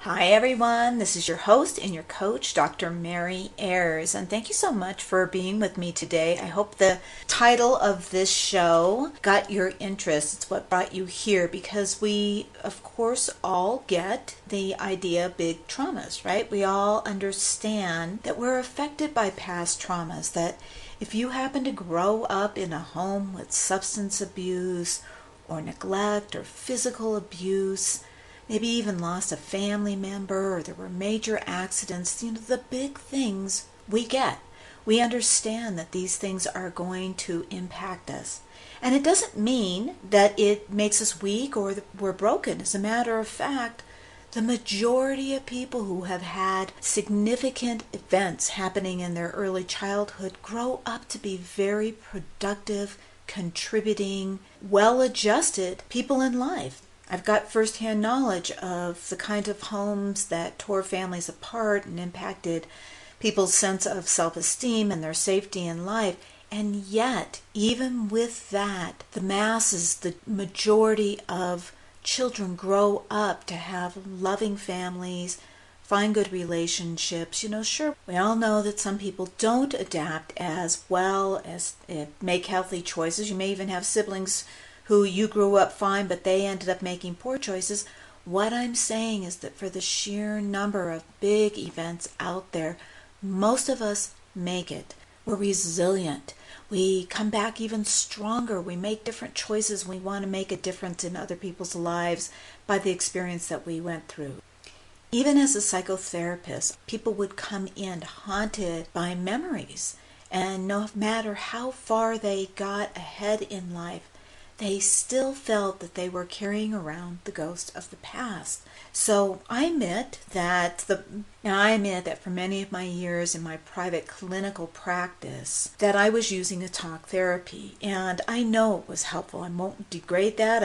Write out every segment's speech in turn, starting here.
Hi everyone, this is your host and your coach, Dr. Mary Ayers, and thank you so much for being with me today. I hope the title of this show got your interest. It's what brought you here because we, of course, all get the idea of big traumas, right? We all understand that we're affected by past traumas, that if you happen to grow up in a home with substance abuse or neglect or physical abuse, maybe even lost a family member, or there were major accidents, the big things we get. We understand that these things are going to impact us. And it doesn't mean that it makes us weak or that we're broken. As a matter of fact, the majority of people who have had significant events happening in their early childhood grow up to be very productive, contributing, well-adjusted people in life. I've got firsthand knowledge of the kind of homes that tore families apart and impacted people's sense of self-esteem and their safety in life. And yet, even with that, the masses, the majority of children grow up to have loving families, find good relationships. Sure, we all know that some people don't adapt as well as make healthy choices. You may even have siblings who you grew up fine, but they ended up making poor choices. What I'm saying is that for the sheer number of big events out there, most of us make it. We're resilient. We come back even stronger. We make different choices. We want to make a difference in other people's lives by the experience that we went through. Even as a psychotherapist, people would come in haunted by memories. And no matter how far they got ahead in life, they still felt that they were carrying around the ghost of the past. So I admit that for many of my years in my private clinical practice that I was using a talk therapy, and I know it was helpful. I won't degrade that.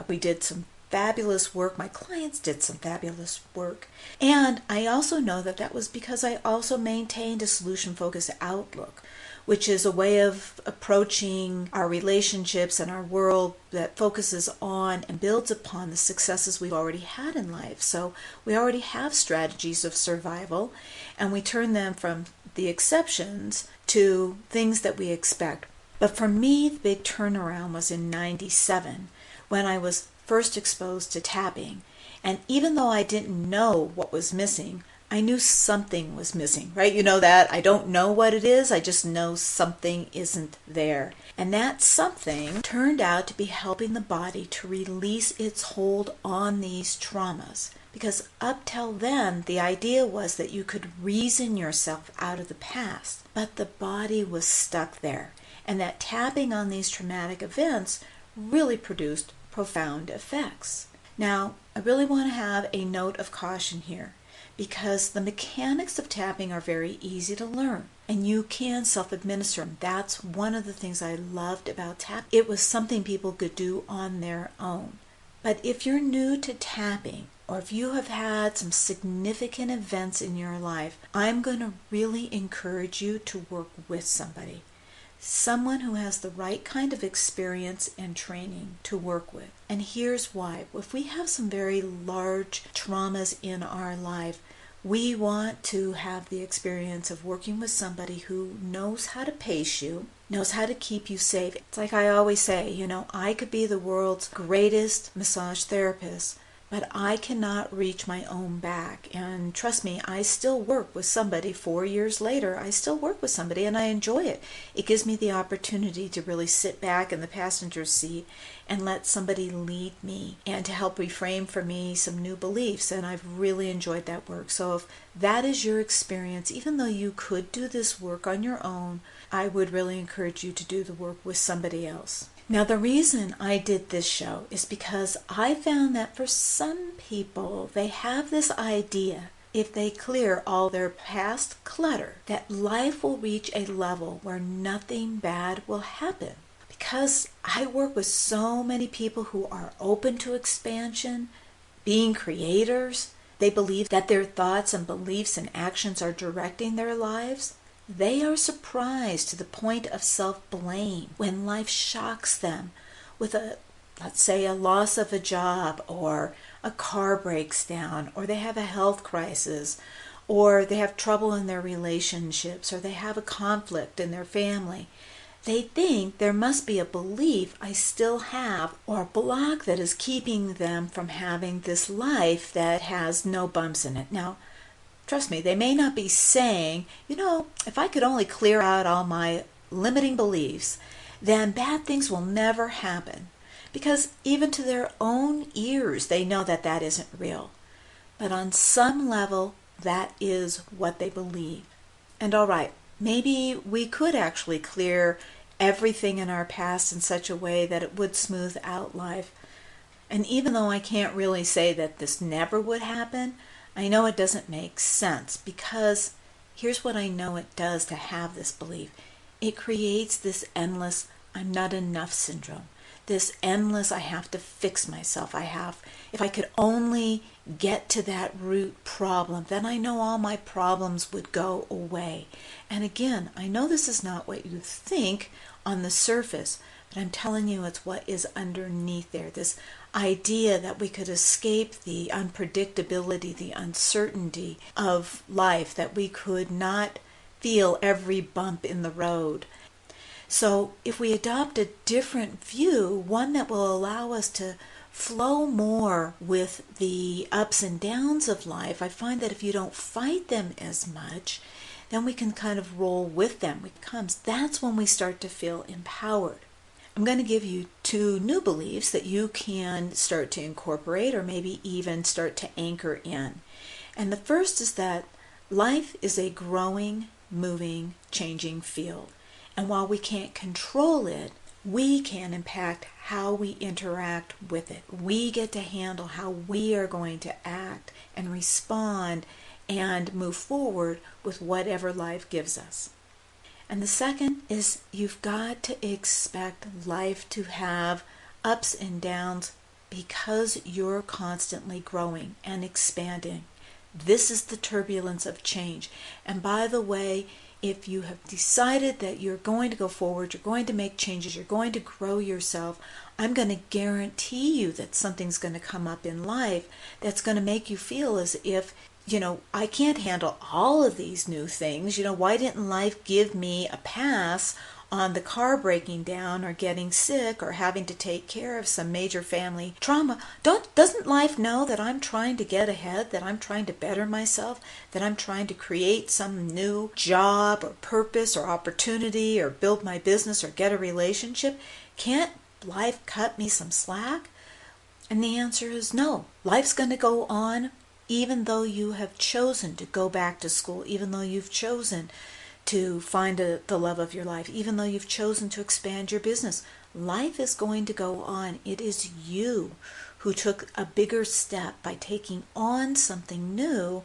We did some fabulous work. My clients did some fabulous work. And I also know that that was because I also maintained a solution-focused outlook, which is a way of approaching our relationships and our world that focuses on and builds upon the successes we've already had in life. So we already have strategies of survival, and we turn them from the exceptions to things that we expect. But for me, the big turnaround was in '97 when I was first exposed to tapping. And even though I didn't know what was missing, I knew something was missing, right? You know that? I don't know what it is, I just know something isn't there. And that something turned out to be helping the body to release its hold on these traumas. Because up till then, the idea was that you could reason yourself out of the past, but the body was stuck there. And that tapping on these traumatic events really produced profound effects. Now, I really want to have a note of caution here, because the mechanics of tapping are very easy to learn, and you can self-administer them. That's one of the things I loved about tapping. It was something people could do on their own. But if you're new to tapping, or if you have had some significant events in your life, I'm going to really encourage you to work with somebody. Someone who has the right kind of experience and training to work with. And here's why. If we have some very large traumas in our life, we want to have the experience of working with somebody who knows how to pace you, knows how to keep you safe. It's like I always say, I could be the world's greatest massage therapist, but I cannot reach my own back. And trust me, I still work with somebody 4 years later. I still work with somebody and I enjoy it. It gives me the opportunity to really sit back in the passenger seat and let somebody lead me and to help reframe for me some new beliefs. And I've really enjoyed that work. So if that is your experience, even though you could do this work on your own, I would really encourage you to do the work with somebody else. Now, the reason I did this show is because I found that for some people, they have this idea, if they clear all their past clutter, that life will reach a level where nothing bad will happen. Because I work with so many people who are open to expansion, being creators, they believe that their thoughts and beliefs and actions are directing their lives. They are surprised to the point of self-blame when life shocks them with let's say, a loss of a job or a car breaks down, or they have a health crisis, or they have trouble in their relationships, or they have a conflict in their family, they think there must be a belief I still have or a block that is keeping them from having this life that has no bumps in it. Now, trust me, they may not be saying, if I could only clear out all my limiting beliefs, then bad things will never happen. Because even to their own ears, they know that that isn't real. But on some level, that is what they believe. And all right, maybe we could actually clear everything in our past in such a way that it would smooth out life. And even though I can't really say that this never would happen, I know it doesn't make sense, because here's what I know it does to have this belief. It creates this endless I'm not enough syndrome. This endless I have to fix myself. If I could only get to that root problem, then I know all my problems would go away. And again, I know this is not what you think on the surface, but I'm telling you it's what is underneath there. This idea that we could escape the unpredictability, the uncertainty of life, that we could not feel every bump in the road. So if we adopt a different view, one that will allow us to flow more with the ups and downs of life, I find that if you don't fight them as much, then we can kind of roll with them. That's when we start to feel empowered. I'm going to give you 2 new beliefs that you can start to incorporate, or maybe even start to anchor in. And the first is that life is a growing, moving, changing field. And while we can't control it, we can impact how we interact with it. We get to handle how we are going to act and respond and move forward with whatever life gives us. And the second is you've got to expect life to have ups and downs, because you're constantly growing and expanding. This is the turbulence of change. And by the way, if you have decided that you're going to go forward, you're going to make changes, you're going to grow yourself, I'm going to guarantee you that something's going to come up in life that's going to make you feel as if, I can't handle all of these new things. Why didn't life give me a pass on the car breaking down or getting sick or having to take care of some major family trauma? Doesn't life know that I'm trying to get ahead, that I'm trying to better myself, that I'm trying to create some new job or purpose or opportunity or build my business or get a relationship? Can't life cut me some slack? And the answer is no. Life's going to go on even though you have chosen to go back to school, even though you've chosen to find the love of your life, even though you've chosen to expand your business. Life is going to go on. It is you who took a bigger step by taking on something new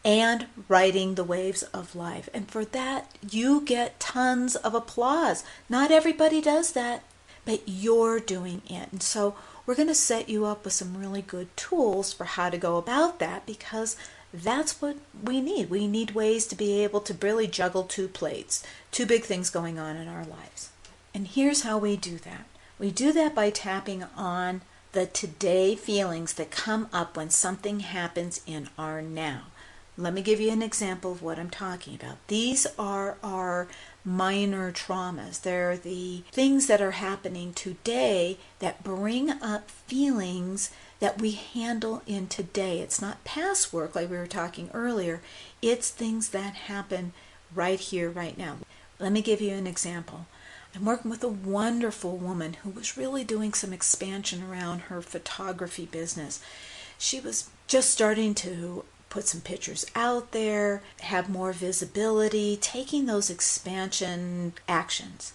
and riding the waves of life. And for that, you get tons of applause. Not everybody does that, but you're doing it. And so we're going to set you up with some really good tools for how to go about that, because that's what we need. We need ways to be able to really juggle 2 plates, 2 big things going on in our lives. And here's how we do that. We do that by tapping on the today feelings that come up when something happens in our now. Let me give you an example of what I'm talking about. These are our minor traumas. They're the things that are happening today that bring up feelings that we handle in today. It's not past work like we were talking earlier. It's things that happen right here, right now. Let me give you an example. I'm working with a wonderful woman who was really doing some expansion around her photography business. She was just starting to put some pictures out there, have more visibility, taking those expansion actions.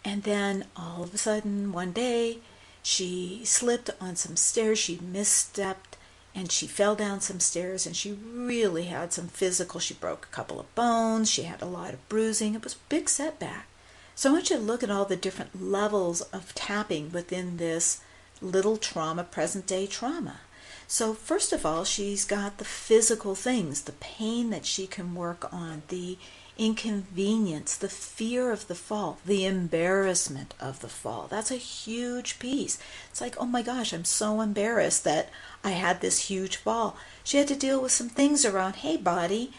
And then all of a sudden, one day, she slipped on some stairs, she misstepped, and she fell down some stairs, and she really had some physical. She broke a couple of bones, she had a lot of bruising. It was a big setback. So I want you to look at all the different levels of tapping within this little trauma, present day trauma. So first of all, she's got the physical things, the pain that she can work on, the inconvenience, the fear of the fall, the embarrassment of the fall. That's a huge piece. It's like, oh my gosh, I'm so embarrassed that I had this huge fall. She had to deal with some things around, hey, body,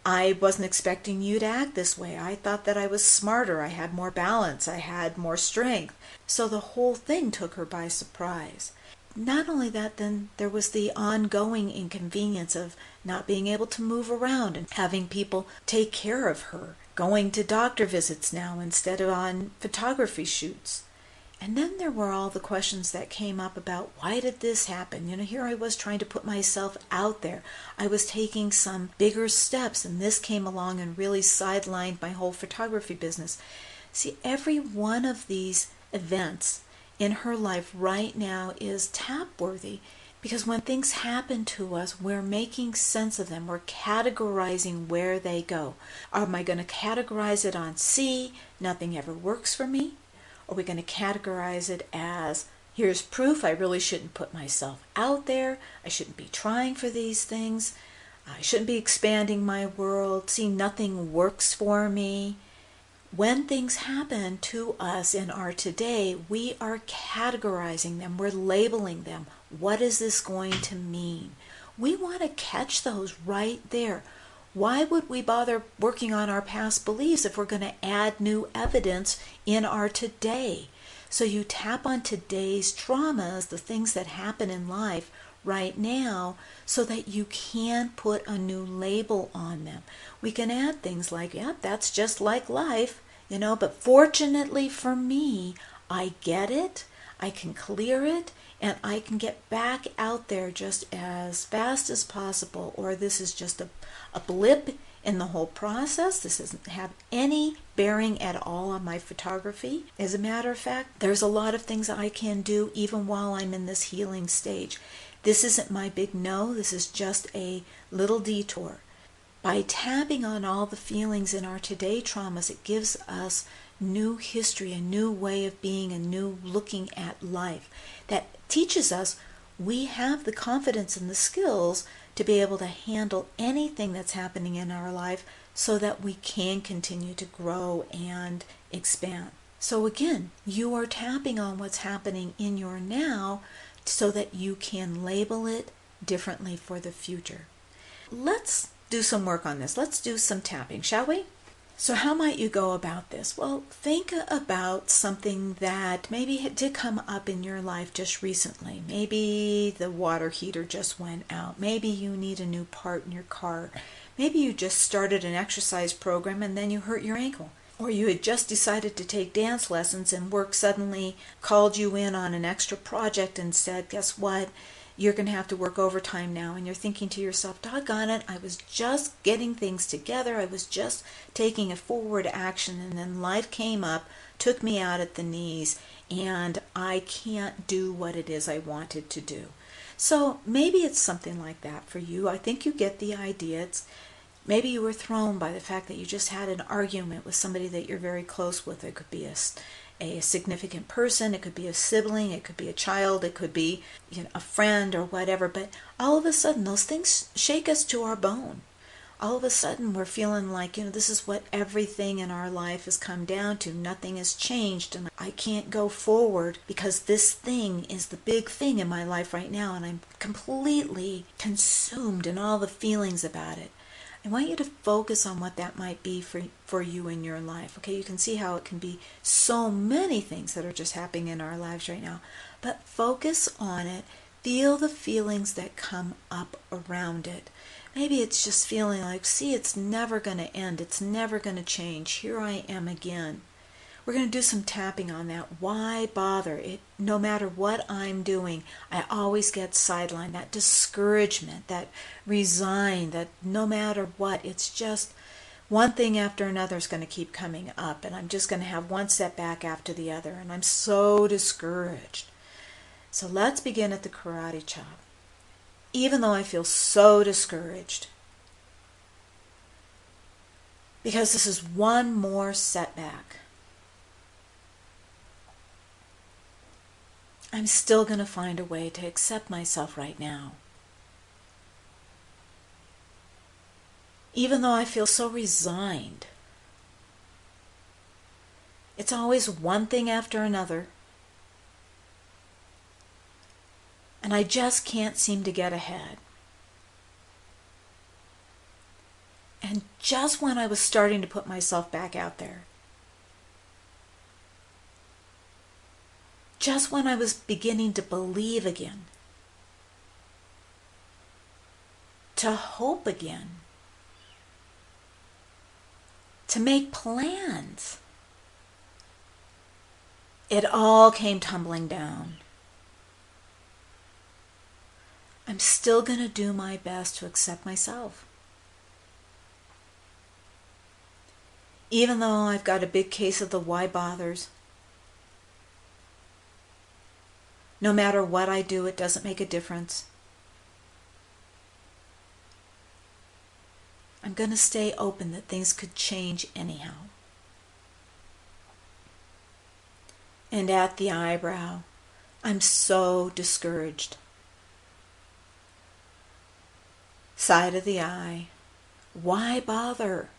I wasn't expecting you to act this way. I thought that I was smarter. I had more balance. I had more strength. So the whole thing took her by surprise. Not only that, then there was the ongoing inconvenience of not being able to move around and having people take care of her, going to doctor visits now instead of on photography shoots. And then there were all the questions that came up about, why did this happen? Here I was trying to put myself out there. I was taking some bigger steps, and this came along and really sidelined my whole photography business. See, every one of these events in her life right now is tap worthy, because when things happen to us, we're making sense of them. We're categorizing where they go. Am I going to categorize it on C, nothing ever works for me? Or are we going to categorize it as, here's proof I really shouldn't put myself out there, I shouldn't be trying for these things, I shouldn't be expanding my world, see, nothing works for me. When things happen to us in our today, we are categorizing them, we're labeling them. What is this going to mean? We want to catch those right there. Why would we bother working on our past beliefs if we're going to add new evidence in our today? So you tap on today's traumas, the things that happen in life right now, so that you can put a new label on them. We can add things like, yeah, that's just like life, but fortunately for me, I get it, I can clear it, and I can get back out there just as fast as possible, or this is just a blip in the whole process. This doesn't have any bearing at all on my photography. As a matter of fact, there's a lot of things I can do even while I'm in this healing stage. This isn't my big no, this is just a little detour. By tapping on all the feelings in our today traumas, it gives us new history, a new way of being, a new looking at life that teaches us we have the confidence and the skills to be able to handle anything that's happening in our life so that we can continue to grow and expand. So again, you are tapping on what's happening in your now so that you can label it differently for the future. Let's do some work on this. Let's do some tapping, shall we? So how might you go about this? Well, think about something that maybe did come up in your life just recently. Maybe the water heater just went out. Maybe you need a new part in your car. Maybe you just started an exercise program and then you hurt your ankle. Or you had just decided to take dance lessons and work suddenly called you in on an extra project and said, guess what? You're going to have to work overtime now. And you're thinking to yourself, doggone it, I was just getting things together. I was just taking a forward action. And then life came up, took me out at the knees, and I can't do what it is I wanted to do. So maybe it's something like that for you. I think you get the idea. Maybe you were thrown by the fact that you just had an argument with somebody that you're very close with. It could be a significant person, it could be a sibling, it could be a child, it could be a friend or whatever. But all of a sudden, those things shake us to our bone. All of a sudden, we're feeling like, this is what everything in our life has come down to. Nothing has changed, and I can't go forward because this thing is the big thing in my life right now, and I'm completely consumed in all the feelings about it. I want you to focus on what that might be for you in your life. Okay, you can see how it can be so many things that are just happening in our lives right now. But focus on it. Feel the feelings that come up around it. Maybe it's just feeling like, see, it's never going to end. It's never going to change. Here I am again. We're going to do some tapping on that. Why bother? No matter what I'm doing, I always get sidelined. That discouragement, that resign, that no matter what, it's just one thing after another is going to keep coming up, and I'm just going to have one setback after the other, and I'm so discouraged. So let's begin at the karate chop. Even though I feel so discouraged, because this is one more setback, I'm still going to find a way to accept myself right now. Even though I feel so resigned It's always one thing after another. And I just can't seem to get ahead. And just when I was starting to put myself back out there, just when I was beginning to believe again, to hope again, to make plans, it all came tumbling down. I'm still going to do my best to accept myself. Even though I've got a big case of the why bothers. No matter what I do, it doesn't make a difference. I'm going to stay open that things could change anyhow. And at the eyebrow, I'm so discouraged. Side of the eye, why bother?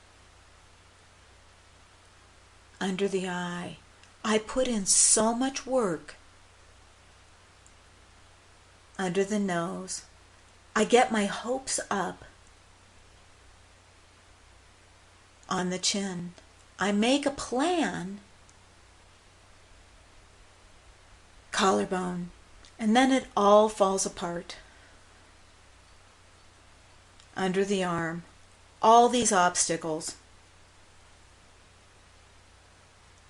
Under the eye, I put in so much work. Under the nose, I get my hopes up. On the chin, I make a plan. Collarbone, and then it all falls apart. Under the arm, all these obstacles.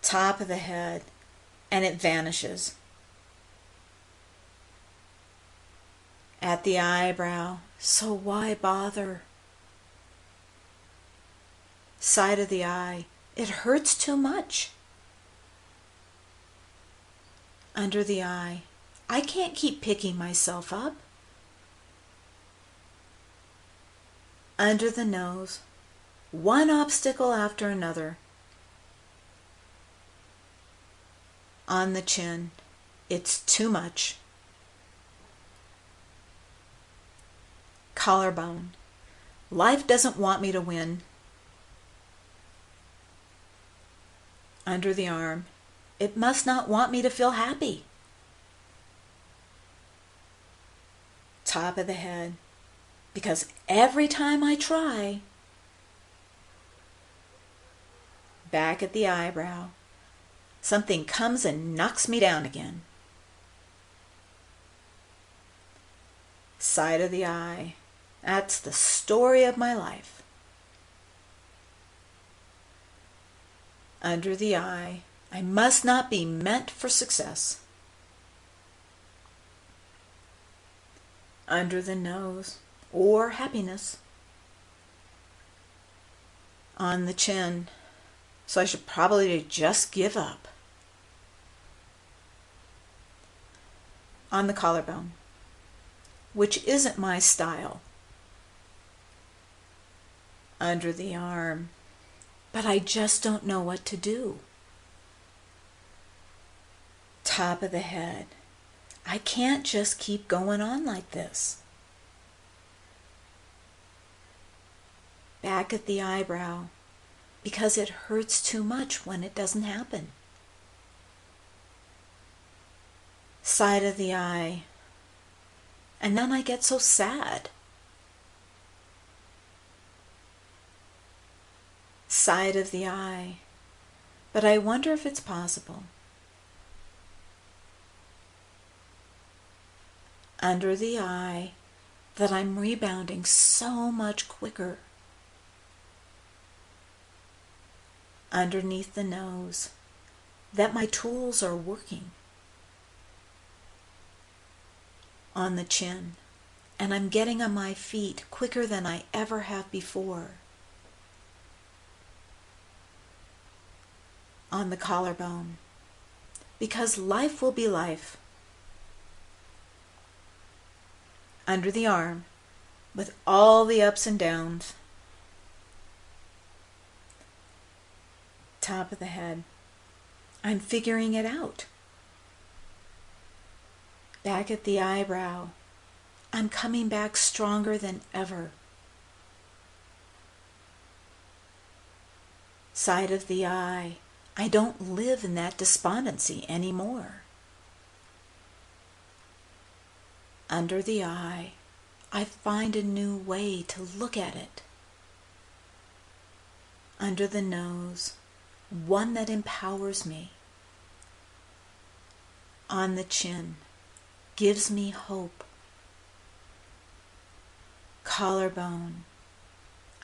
Top of the head, and it vanishes. At the eyebrow, so why bother? Side of the eye, it hurts too much. Under the eye, I can't keep picking myself up. Under the nose, one obstacle after another. On the chin, it's too much. Collarbone, life doesn't want me to win. Under the arm, it must not want me to feel happy. Top of the head, because every time I try. Back at the eyebrow, something comes and knocks me down again. Side of the eye, that's the story of my life. Under the eye, I must not be meant for success. Under the nose, or happiness. On the chin, so I should probably just give up. On the collarbone, which isn't my style. Under the arm, but I just don't know what to do. Top of the head, I can't just keep going on like this. Back at the eyebrow, because it hurts too much when it doesn't happen. Side of the eye, and then I get so sad. Side of the eye, but I wonder if it's possible. Under the eye, that I'm rebounding so much quicker. Underneath the nose, that my tools are working. On the chin, and I'm getting on my feet quicker than I ever have before. On the collarbone, because life will be life. Under the arm, with all the ups and downs. Top of the head, I'm figuring it out. Back at the eyebrow, I'm coming back stronger than ever. Side of the eye, I don't live in that despondency anymore. Under the eye, I find a new way to look at it. Under the nose, one that empowers me. On the chin, gives me hope. Collarbone,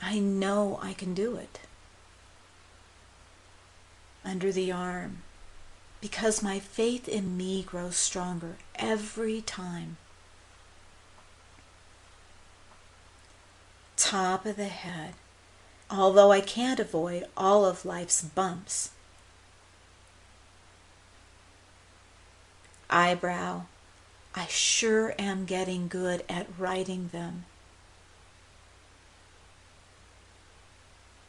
I know I can do it. Under the arm, because my faith in me grows stronger every time. Top of the head, although I can't avoid all of life's bumps. Eyebrow, I sure am getting good at writing them.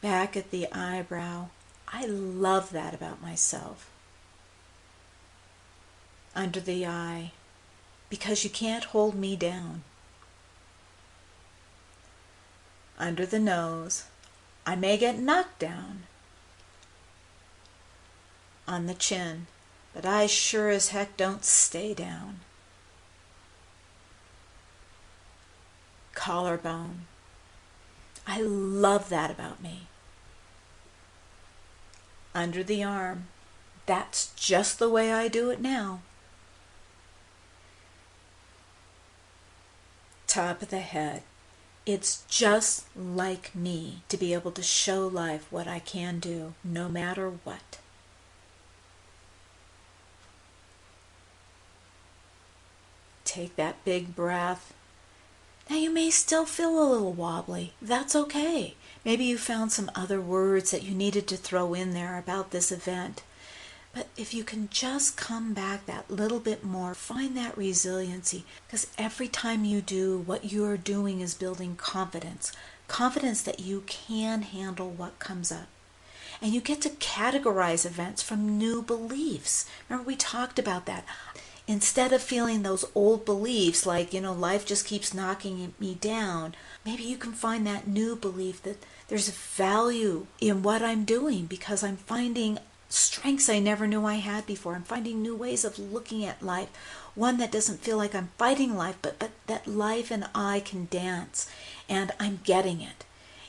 Back at the eyebrow, I love that about myself. Under the eye, because you can't hold me down. Under the nose, I may get knocked down. On the chin, but I sure as heck don't stay down. Collarbone, I love that about me. Under the arm, that's just the way I do it now. Top of the head, it's just like me to be able to show life what I can do, no matter what. Take that big breath. Now you may still feel a little wobbly. That's okay. Maybe you found some other words that you needed to throw in there about this event. But if you can just come back that little bit more, find that resiliency, because every time you do, what you're doing is building confidence. Confidence that you can handle what comes up. And you get to categorize events from new beliefs. Remember, we talked about that. Instead of feeling those old beliefs like, life just keeps knocking me down, maybe you can find that new belief that there's value in what I'm doing because I'm finding strengths I never knew I had before. I'm finding new ways of looking at life. One that doesn't feel like I'm fighting life, but that life and I can dance, and I'm getting it.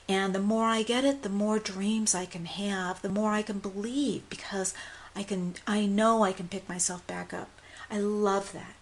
And the more I get it, the more dreams I can have, the more I can believe, because I know I can pick myself back up. I love that.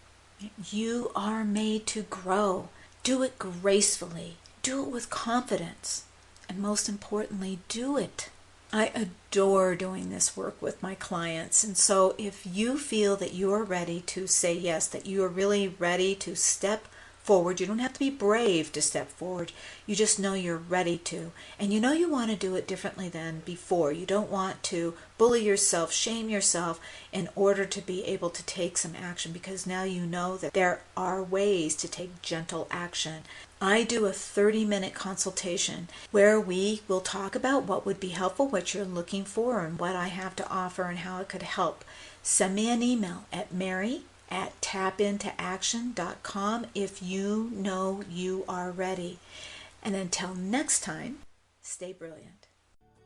You are made to grow. Do it gracefully. Do it with confidence. And most importantly, do it. I adore doing this work with my clients. And so if you feel that you are ready to say yes, that you are really ready to step forward, you don't have to be brave to step forward. You just know you're ready to. And you know you want to do it differently than before. You don't want to bully yourself, shame yourself in order to be able to take some action, because now you know that there are ways to take gentle action. I do a 30-minute consultation where we will talk about what would be helpful, what you're looking for, and what I have to offer and how it could help. Send me an email at mary@tapintooaction.com if you know you are ready. And until next time, stay brilliant.